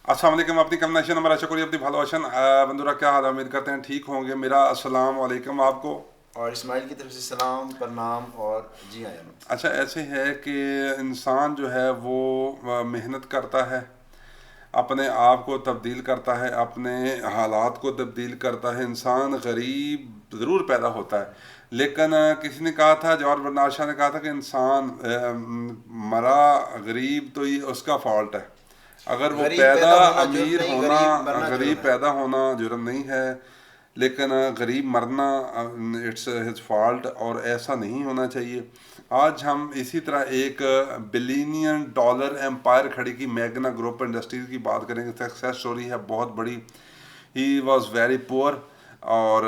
अस्सलाम वालेकुम। अपनी कम नशे नंबर आशा करिए अपनी ভালো আছেন। বন্ধুরা क्या हाल है? उम्मीद करते हैं ठीक होंगे। मेरा अस्सलाम वालेकुम आपको। और इस्माइल की तरफ से सलाम प्रणाम और जी आया। अच्छा, ऐसे है कि इंसान जो है वो मेहनत करता है, अपने आप को तब्दील करता है, अपने हालात को तब्दील करता है। इंसान गरीब ज़रूर पैदा होता है, लेकिन किसी ने कहा था, जवाहर लाल शाह ने कहा था कि इंसान मरा गरीब तो ये उसका फॉल्ट है। अगर वो गरीब पैदा पैदा होना जुर्म अमीर नहीं, होना, गरीब मरना गरीब जुर्म है। पैदा होना जुर्म नहीं है, लेकिन गरीब मरना इट्स हिज फॉल्ट, और ऐसा नहीं होना चाहिए। आज हम इसी तरह एक बिलियनियन डॉलर एम्पायर खड़ी की मैग्ना ग्रुप इंडस्ट्रीज की बात करेंगे। सक्सेस स्टोरी है बहुत बड़ी। ही वॉज वेरी पुअर, और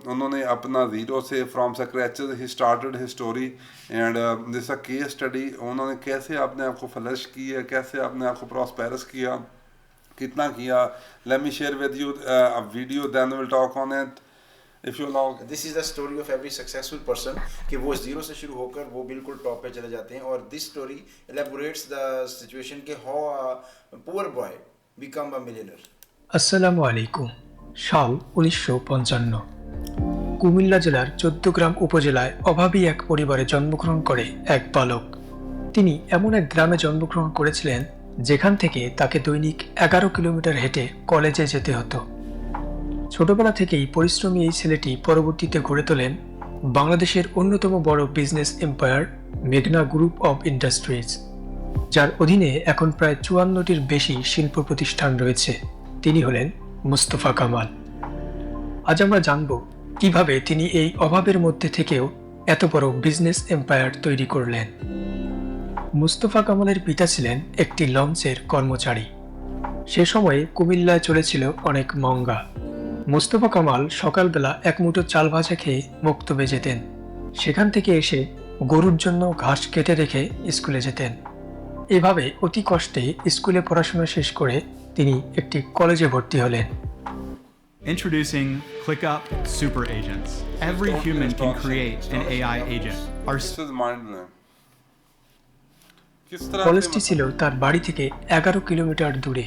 उन्होंने अपना ज़ीरो से from scratches he started his story, and this a case study. उन्होंने कैसे अपने आप को फ्लश किया, कैसे अपने आप को प्रॉस्पेरस किया, कितना किया। Let me share with you a video, then will talk on it if you log. This is the story of every successful person कि वो जीरो से शुरू होकर वो बिल्कुल टॉप पे चले जाते हैं। और दिस स्टोरी एलेबोरेट्स द सिचुएशन के how a poor boy become a millionaire. আসসালামু আলাইকুম। সাল ১৯৫৫। কুমিল্লা জেলার চৌদ্দগ্রাম উপজেলায় অভাবী এক পরিবারে জন্মগ্রহণ করে এক বালক। তিনি এমন এক গ্রামে জন্মগ্রহণ করেছিলেন যেখান থেকে তাকে দৈনিক ১১ কিলোমিটার হেঁটে কলেজে যেতে হতো। ছোটবেলা থেকেই পরিশ্রমী এই ছেলেটি পরবর্তীতে গড়ে তোলেন বাংলাদেশের অন্যতম বড় বিজনেস এম্পায়ার মেঘনা গ্রুপ অব ইন্ডাস্ট্রিজ, যার অধীনে এখন প্রায় ৫৪টির বেশি শিল্প প্রতিষ্ঠান রয়েছে। তিনি হলেন মুস্তফা কামাল। আজ আমরা জানব কিভাবে তিনি এই অভাবের মধ্যে থেকেও এত বড় বিজনেস এম্পায়ার তৈরি করলেন। মুস্তফা কামালের পিতা ছিলেন একটি লঞ্চের কর্মচারী। সে সময়ে কুমিল্লায় চলেছিল অনেক মঙ্গা। মুস্তফা কামাল সকালবেলা এক মুঠো চাল ভাজা খেয়ে মক্তবে যেতেন। সেখান থেকে এসে গরুর জন্য ঘাস কেটে রেখে স্কুলে যেতেন। এভাবে অতি কষ্টে স্কুলে পড়াশোনা শেষ করে তিনি একটি কলেজে ভর্তি হলেন। Introducing ClickUp Super Agents. Every human can create an AI agent. Our this is mind blowing. किस तरह কলেজটি ছিল তার বাড়ি থেকে ১১ কিলোমিটার দূরে।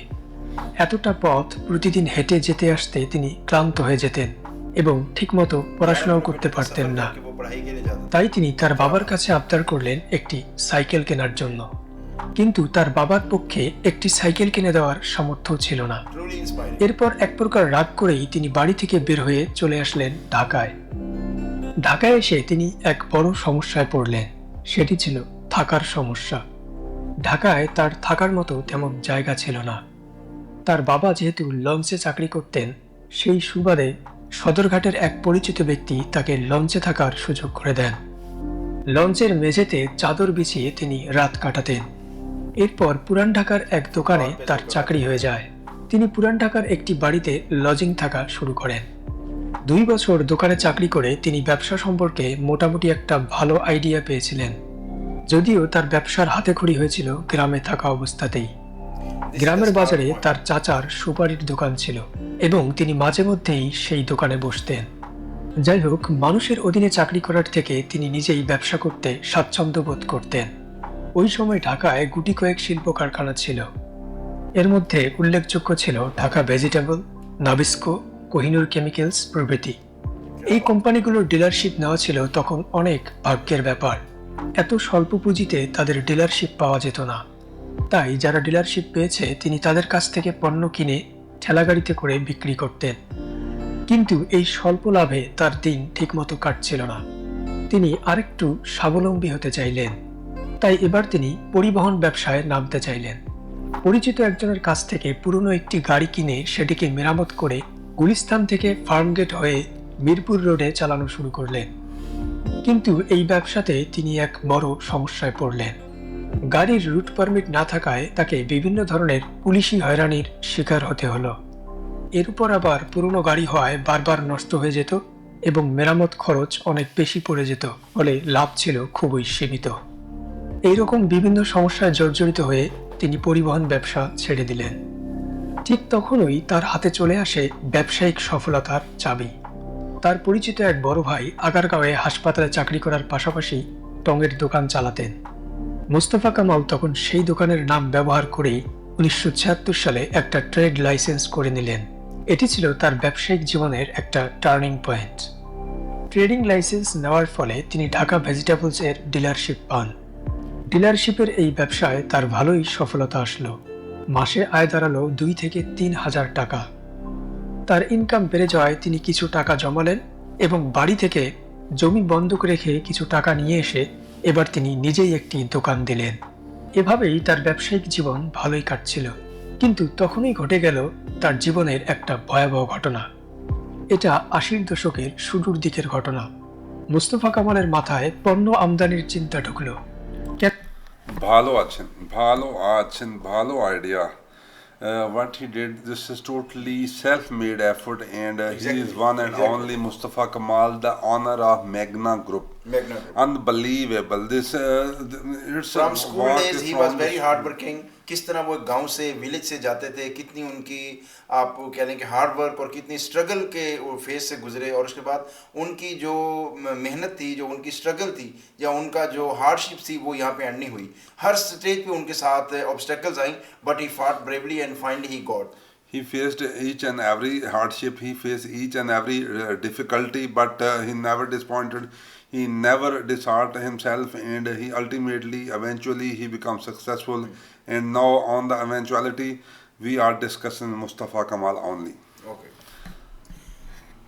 এতটা পথ প্রতিদিন হেঁটে যেতে আসতে তিনি ক্লান্ত হয়ে যেতেন এবং ঠিকমতো পড়াশোনাও করতে পারতেন না। वो पढ़ाई के लिए जाता তাই তিনি তার বাবার কাছে আবদার করলেন একটি সাইকেল কেনার জন্য। কিন্তু তার বাবার পক্ষে একটি সাইকেল কিনে দেওয়ার সামর্থ্য ছিল না। Truly inspiring. এরপর এক প্রকার রাগ করেই তিনি বাড়ি থেকে বের হয়ে চলে আসলেন ঢাকায়। ঢাকায় এসে তিনি এক বড় সমস্যায় পড়লেন। সেটি ছিল থাকার সমস্যা। ঢাকায় তার থাকার মতো তেমন জায়গা ছিল না। তার বাবা যেহেতু লঞ্চে চাকরি করতেন, সেই সুবাদে সদরঘাটের এক পরিচিত ব্যক্তি তাকে লঞ্চে থাকার সুযোগ করে দেন। লঞ্চের মেঝেতে চাদর বিছিয়ে তিনি রাত কাটাতেন। এরপর পুরান ঢাকার এক দোকানে তার চাকরি হয়ে যায়। তিনি পুরান ঢাকার একটি বাড়িতে লজিং থাকা শুরু করেন। ২ বছর দোকানে চাকরি করে তিনি ব্যবসা সম্পর্কে মোটামুটি একটা ভালো আইডিয়া পেয়েছিলেন, যদিও তার ব্যবসার হাতেখড়ি হয়েছিল গ্রামে থাকা অবস্থাতেই। গ্রামের বাজারে তার চাচার সুপারির দোকান ছিল এবং তিনি মাঝে মধ্যেই সেই দোকানে বসতেন। যাই হোক, মানুষের অধীনে চাকরি করার থেকে তিনি নিজেই ব্যবসা করতে স্বাচ্ছন্দ্য বোধ করতেন। ওই সময় ঢাকায় গুটি কয়েক শিল্প কারখানা ছিল। এর মধ্যে উল্লেখযোগ্য ছিল Dhaka vegetable, Nabisco, Kohinoor chemicals প্রভৃতি। এই কোম্পানিগুলোর ডিলারশিপ নেওয়া ছিল তখন অনেক ভাগ্যের ব্যাপার। এত স্বল্প পুঁজিতে তাদের ডিলারশিপ পাওয়া যেত না। তাই যারা ডিলারশিপ পেয়েছে তিনি তাদের কাছ থেকে পণ্য কিনে ঠেলাগাড়িতে করে বিক্রি করতেন। কিন্তু এই স্বল্প লাভে তার দিন ঠিকমতো কাটছিল না। তিনি আরেকটু স্বাবলম্বী হতে চাইলেন। তাই এবার তিনি পরিবহন ব্যবসায় নামতে চাইলেন। পরিচিত একজনের কাছ থেকে পুরনো একটি গাড়ি কিনে সেটিকে মেরামত করে গুলিস্তান থেকে ফার্মগেট হয়ে মিরপুর রোডে চালানো শুরু করলেন। কিন্তু এই ব্যবসাতে তিনি এক বড় সমস্যায় পড়লেন। গাড়ির রুট পারমিট না থাকায় তাকে বিভিন্ন ধরনের পুলিশি হয়রানির শিকার হতে হলো। এর উপর আবার পুরনো গাড়ি হওয়ায় বারবার নষ্ট হয়ে যেত এবং মেরামত খরচ অনেক বেশি পড়ে যেত, ফলে লাভ ছিল খুবই সীমিত। এইরকম বিভিন্ন সমস্যায় জর্জরিত হয়ে তিনি পরিবহন ব্যবসা ছেড়ে দিলেন। ঠিক তখনই তার হাতে চলে আসে ব্যবসায়িক সফলতার চাবি। তার পরিচিত এক বড় ভাই আগারগাঁওয়ে হাসপাতালে চাকরি করার পাশাপাশি টঙের দোকান চালাতেন। মুস্তফা কামাল তখন সেই দোকানের নাম ব্যবহার করেই 1976 সালে একটা ট্রেড লাইসেন্স করে নিলেন। এটি ছিল তার ব্যবসায়িক জীবনের একটা টার্নিং পয়েন্ট। ট্রেডিং লাইসেন্স নেওয়ার ফলে তিনি ঢাকা ভেজিটেবলস এর ডিলারশিপ পান। ডিলারশিপের এই ব্যবসায় তার ভালোই সফলতা আসলো। মাসে আয় দাঁড়ালো 2 থেকে 3 হাজার টাকা। তার ইনকাম বেড়ে যাওয়ায় তিনি কিছু টাকা জমালেন এবং বাড়ি থেকে জমি বন্ধক রেখে কিছু টাকা নিয়ে এসে এবার তিনি নিজেই একটি দোকান দিলেন। এভাবেই তার ব্যবসায়িক জীবন ভালোই কাটছিল, কিন্তু তখনই ঘটে গেল তার জীবনের একটা ভয়াবহ ঘটনা। এটা 80-র দশকের শুরুর দিকের ঘটনা। মুস্তফা কামালের মাথায় পণ্য আমদানির চিন্তা ঢুকলো। ভালো idea. What he did, this is totally self-made effort, and he is one and only Mustafa Kamal, the owner of Magna Group. Unbelievable. This it's From a school walk days he from was very the- hardworking. किस तरह वो गांव से village से जाते थे, कितनी उनकी आप कह लें कि हार्ड वर्क और कितनी स्ट्रगल के वो फेज से गुजरे, और उसके बाद उनकी जो मेहनत थी, जो उनकी स्ट्रगल थी या उनका जो हार्डशिप थी, वो यहाँ पे एंड नहीं हुई। हर स्टेज पे उनके साथ obstacles I, but he fought bravely and finally he got. He faced each and every hardship, he faced each and every difficulty, but he never disappointed, he never disheartened himself, and he ultimately, eventually, he becomes successful. And now, on the eventuality, we are discussing Mustafa Kamal only. Okay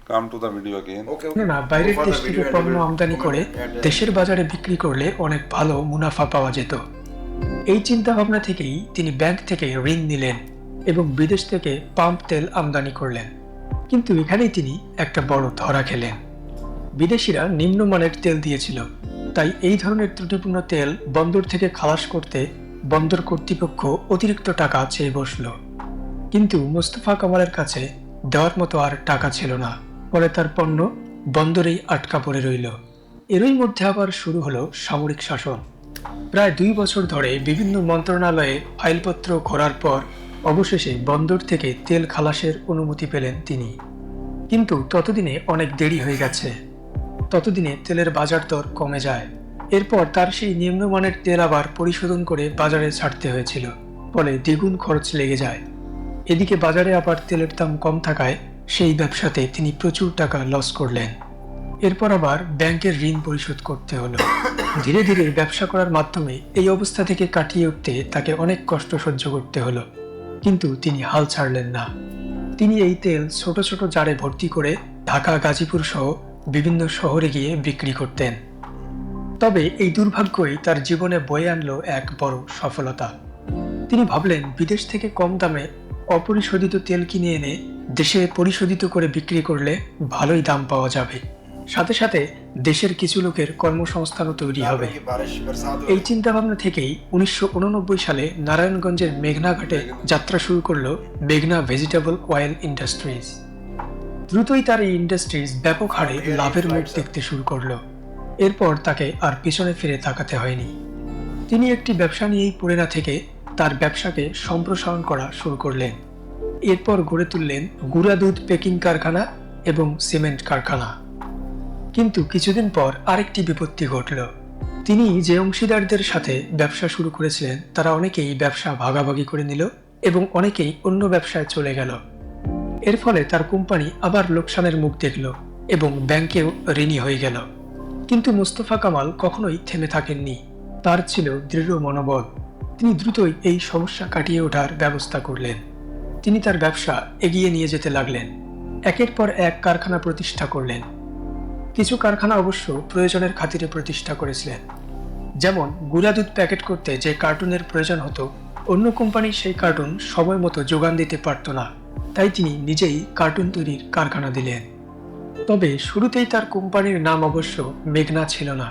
Come to the video again. Okay না, বাইরের দেশ থেকে পণ্য আমদানি করে দেশের বাজারে বিক্রি করলে অনেক ভালো মুনাফা পাওয়া যেত। এই চিন্তা ভাবনা থেকেই তিনি ব্যাংক থেকে ঋণ নিলেন এবং বিদেশ থেকে পাম্প তেল আমদানি করলেন। কিন্তু এখানেই তিনি একটা বড় ধরা খেলেন। বিদেশিরা নিম্নমানের তেল দিয়েছিল, তাই এই ধরনের ত্রুটিপূর্ণ তেল বন্দর থেকে খালাস করতে বন্দর কর্তৃপক্ষ অতিরিক্ত টাকা চেয়ে বসল। কিন্তু মোস্তফা কামালের কাছে দেওয়ার মতো আর টাকা ছিল না, ফলে তার পণ্য বন্দরেই আটকা পড়ে রইল। এরই মধ্যে আবার শুরু হলো সামরিক শাসন। প্রায় 2 বছর ধরে বিভিন্ন মন্ত্রণালয়ে ফাইলপত্র ঘোরার পর অবশেষে বন্দর থেকে তেল খালাসের অনুমতি পেলেন তিনি। কিন্তু ততদিনে অনেক দেরি হয়ে গেছে। ততদিনে তেলের বাজার দর কমে যায়। এরপর তার সেই নিম্নমানের তেল আবার পরিশোধন করে বাজারে ছাড়তে হয়েছিল, ফলে দ্বিগুণ খরচ লেগে যায়। এদিকে বাজারে আবার তেলের দাম কম থাকায় সেই ব্যবসাতে তিনি প্রচুর টাকা লস করলেন। এরপর আবার ব্যাংকের ঋণ পরিশোধ করতে হলো। ধীরে ধীরে ব্যবসা করার মাধ্যমে এই অবস্থা থেকে কাটিয়ে উঠতে তাকে অনেক কষ্ট সহ্য করতে হলো, কিন্তু তিনি হাল ছাড়লেন না। তিনি এই তেল ছোট ছোট জারে ভর্তি করে ঢাকা, গাজীপুর সহ বিভিন্ন শহরে গিয়ে বিক্রি করতেন। তবে এই দুর্ভাগ্যই তার জীবনে বয়ে আনলো এক বড় সফলতা। তিনি ভাবলেন বিদেশ থেকে কম দামে অপরিশোধিত তেল কিনে এনে দেশে পরিশোধিত করে বিক্রি করলে ভালোই দাম পাওয়া যাবে, সাথে সাথে দেশের কিছু লোকের কর্মসংস্থানও তৈরি হবে। এই চিন্তা ভাবনা থেকেই 1989 সালে নারায়ণগঞ্জের মেঘনা ঘাটে যাত্রা শুরু করলো মেঘনা ভেজিটেবল অয়েল ইন্ডাস্ট্রিজ। দ্রুতই তার এই ইন্ডাস্ট্রিজ ব্যাপক হারে লাভের মুখ দেখতে শুরু করলো। এরপর তাকে আর পিছনে ফিরে তাকাতে হয়নি। তিনি একটি ব্যবসা নিয়েই পড়ে না থেকে তার ব্যবসাকে সম্প্রসারণ করা শুরু করলেন। এরপর গড়ে তুললেন গুঁড়া দুধ প্যাকিং কারখানা এবং সিমেন্ট কারখানা। কিন্তু কিছুদিন পর আরেকটি বিপত্তি ঘটল। তিনি যে অংশীদারদের সাথে ব্যবসা শুরু করেছিলেন তারা অনেকেই ব্যবসা ভাগাভাগি করে নিল এবং অনেকেই অন্য ব্যবসায় চলে গেল। এর ফলে তার কোম্পানি আবার লোকসানের মুখ দেখল এবং ব্যাংকেও ঋণী হয়ে গেল। কিন্তু মোস্তফা কামাল কখনোই থেমে থাকেননি। তার ছিল দৃঢ় মনোবল। তিনি দ্রুতই এই সমস্যা কাটিয়ে ওঠার ব্যবস্থা করলেন। তিনি তার ব্যবসা এগিয়ে নিয়ে যেতে লাগলেন। একের পর এক কারখানা প্রতিষ্ঠা করলেন। কিছু কারখানা অবশ্য প্রয়োজনের খাতিরে প্রতিষ্ঠা করেছিলেন। যেমন গুঁড়া দুধ প্যাকেট করতে যে কার্টুনের প্রয়োজন হতো, অন্য কোম্পানি সেই কার্টুন সময় মতো যোগান দিতে পারত না, তাই তিনি নিজেই কার্টুন তৈরির কারখানা দিলেন। তবে শুরুতেই তার কোম্পানির নাম অবশ্য মেঘনা ছিল না।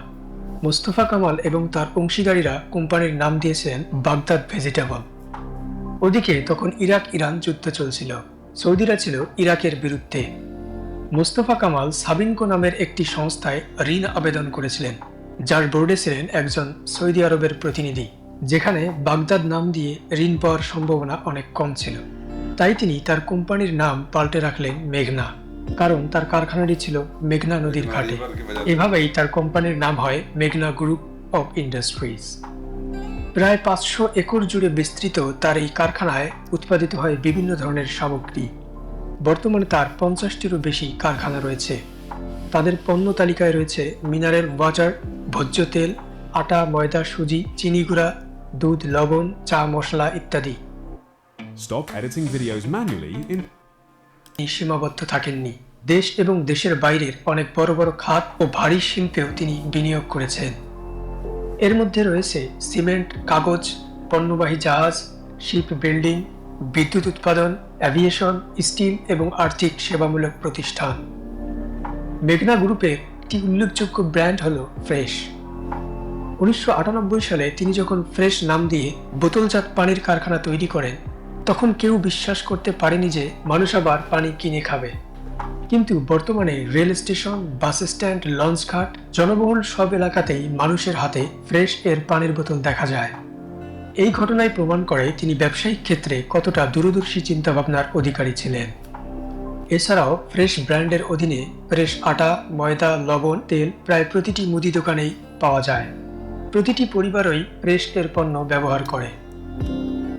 মোস্তফা কামাল এবং তার অংশীদারীরা কোম্পানির নাম দিয়েছিলেন বাগদাদ ভেজিটেবল। ওদিকে তখন ইরাক ইরান যুদ্ধ চলছিল। সৌদিরা ছিল ইরাকের বিরুদ্ধে। মোস্তফা কামাল সাবিনকো নামের একটি সংস্থায় ঋণ আবেদন করেছিলেন, যার বোর্ডে ছিলেন একজন সৌদি আরবের প্রতিনিধি। যেখানে বাগদাদ নাম দিয়ে ঋণ পাওয়ার সম্ভাবনা অনেক কম ছিল, তাই তিনি তার কোম্পানির নাম পাল্টে রাখলেন মেঘনা, কারণ তার কারখানাটি ছিল মেঘনা নদীর ঘাটে। এভাবেই তার কোম্পানির নাম হয় মেঘনা গ্রুপ অফ ইন্ডাস্ট্রিজ। প্রায় 500 একর জুড়ে বিস্তৃত তার এই কারখানায় উৎপাদিত হয় বিভিন্ন ধরনের সামগ্রী। বর্তমানে তার 50টিরও বেশি কারখানা রয়েছে। তাদের পণ্য তালিকায় রয়েছে মিনারেল ওয়াটার, ভোজ্য তেল, আটা, ময়দা, সুজি, চিনি গুঁড়া, দুধ, লবণ, চা মশলা ইত্যাদি। Stop editing videos manually in তিনি সীমাবদ্ধ থাকেননি। দেশ এবং দেশের বাইরের অনেক বড় বড় খাত ও ভারী শিল্পেও তিনি বিনিয়োগ করেছেন। এর মধ্যে রয়েছে সিমেন্ট, কাগজ, পণ্যবাহী জাহাজ, শিপ বিল্ডিং, বিদ্যুৎ উৎপাদন, অ্যাভিয়েশন, স্টিল এবং আর্থিক সেবামূলক প্রতিষ্ঠান। মেঘনা গ্রুপের একটি উল্লেখযোগ্য ব্র্যান্ড হল ফ্রেশ। 1998 সালে তিনি যখন ফ্রেশ নাম দিয়ে বোতলজাত পানির কারখানা তৈরি করেন, তখন কেউ বিশ্বাস করতে পারেনি যে মানুষ আবার পানি কিনে খাবে। কিন্তু বর্তমানে রেল স্টেশন, বাস স্ট্যান্ড, লঞ্চঘাট, জনবহুল সব এলাকাতেই মানুষের হাতে ফ্রেশ এর পানির বোতল দেখা যায়। এই ঘটনায় প্রমাণ করে তিনি ব্যবসায়িক ক্ষেত্রে কতটা দূরদর্শী চিন্তাভাবনার অধিকারী ছিলেন। এছাড়াও ফ্রেশ ব্র্যান্ডের অধীনে ফ্রেশ আটা, ময়দা, লবণ, তেল প্রায় প্রতিটি মুদি দোকানেই পাওয়া যায়। প্রতিটি পরিবারই ফ্রেশ এর পণ্য ব্যবহার করে।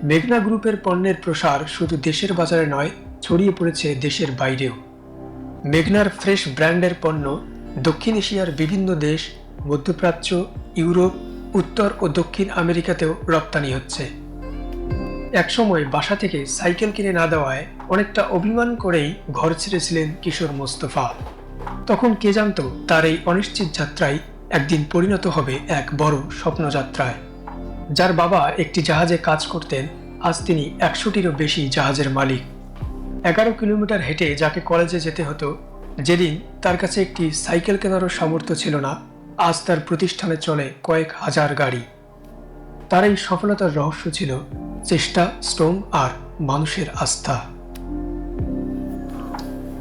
মেঘনা গ্রুপের পণ্যের প্রসার শুধু দেশের বাজারে নয়, ছড়িয়ে পড়েছে দেশের বাইরেও। মেঘনার ফ্রেশ ব্র্যান্ডের পণ্য দক্ষিণ এশিয়ার বিভিন্ন দেশ, মধ্যপ্রাচ্য, ইউরোপ, উত্তর ও দক্ষিণ আমেরিকাতেও রপ্তানি হচ্ছে। একসময় বাসা থেকে সাইকেল কিনে না দেওয়ায় অনেকটা অভিমান করেই ঘর ছেড়েছিলেন কিশোর মোস্তফা। তখন কে জানতো তার এই অনিশ্চিত যাত্রায় একদিন পরিণত হবে এক বড় স্বপ্নযাত্রায়। যার বাবা একটি জাহাজে কাজ করতেন, আজ তিনি 100টিরও বেশি জাহাজের মালিক। 11 কিলোমিটার হেঁটে যাকে কলেজে যেতে হতো, যেদিন তার কাছে একটি সাইকেল কেনারও সামর্থ্য ছিল না, আজ তার প্রতিষ্ঠানে চলে কয়েক হাজার গাড়ি। তার এই সফলতার রহস্য ছিল চেষ্টা, শ্রম আর মানুষের আস্থা।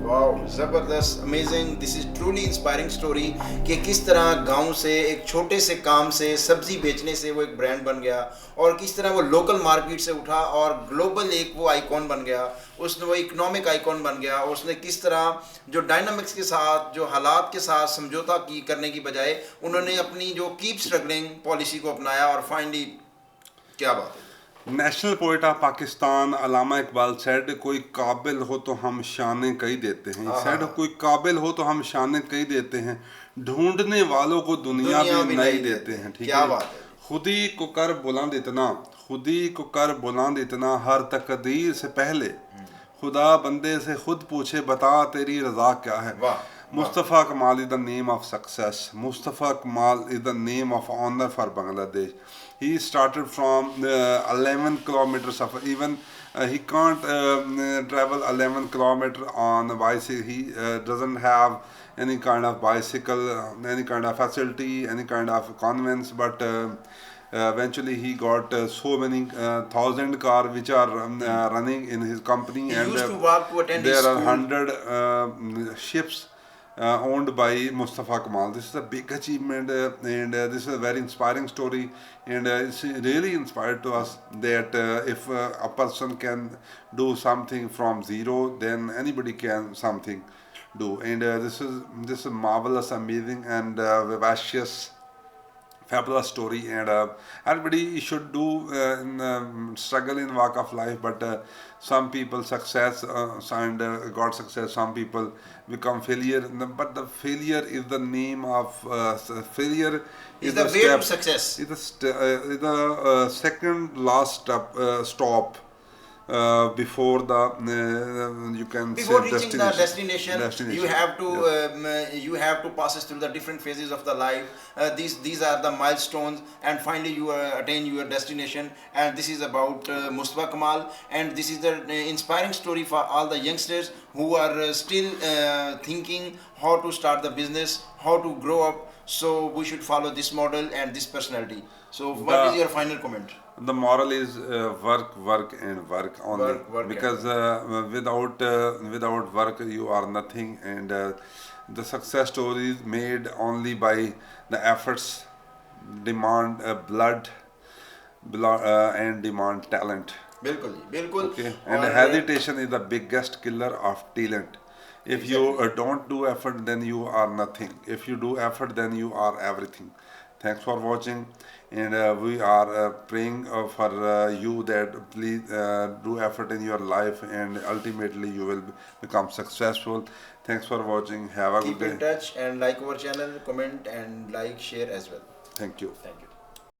वाओ, ज़बरदस्त, amazing. This is truly inspiring story कि किस तरह गांव से एक छोटे से काम से सब्जी बेचने से वो एक ब्रांड बन गया और किस तरह वो लोकल मार्केट से उठा और ग्लोबल एक वो आइकॉन बन गया। उसने वो इकोनॉमिक आइकॉन बन गया और उसने किस तरह जो डायनामिक्स के साथ, जो हालात के साथ समझौता करने की बजाय उन्होंने अपनी जो कीप स्ट्रगलिंग पॉलिसी को अपनाया और फाइनली क्या बात है। National poet of Pakistan Allama Iqbal said, कोई काबिल हो तो हम शाने कई देते हैं। सेड, कोई काबिल हो तो हम शाने कई देते हैं, ढूंढने वालों को दुनिया भी नहीं देते हैं। ठीक क्या है, बात है। खुदी को कर बुलंद इतना, खुदी को कर बुलंद इतना, हर तकदीर से पहले खुदा बंदे से खुद पूछे बता तेरी रजा क्या है। वाह, Mustafa Kamal is the name of success. Mustafa Kamal is the name of honor for Bangladesh. He started from 11 kilometers of even he can't travel 11 kilometers on a bicycle. He doesn't have any kind of bicycle, any kind of facility, any kind of conveyance, but eventually he got so many 1,000 cars which are running in his company. He and used to walk to attend his there are school. 100 ships owned by Mustafa Kamal. This is a big achievement and this is a very inspiring story, and it's really inspired to us that if a person can do something from zero, then anybody can something do. And this is marvelous, amazing, and vivacious, fabulous story, and everybody should do struggle in walk of life, but some people success and got success, some people become failure, but the failure is the name of failure Is the way to success. is the second last stop before the you can Before say reaching the destination, you have to Yes. you have to pass through the different phases of the life. These are the milestones, and finally you attain your destination. And this is about Mustafa Kamal, and this is the inspiring story for all the youngsters who are still thinking how to start the business, how to grow up. So we should follow this model and this personality. So what is your final comment? The moral is work, work, and work only. Work because without work you are nothing, and the success stories made only by the efforts demand blood and demand talent. बिल्कुल जी, बिल्कुल। Okay, and hesitation is the biggest killer of talent. If you don't do effort, then you are nothing. If you do effort, then you are everything. Thanks for watching, and we are praying for you that please do effort in your life, and ultimately you will become successful. Thanks for watching. Have a Keep good in day. touch and like our channel, comment and like, share as well. Thank you. Thank you.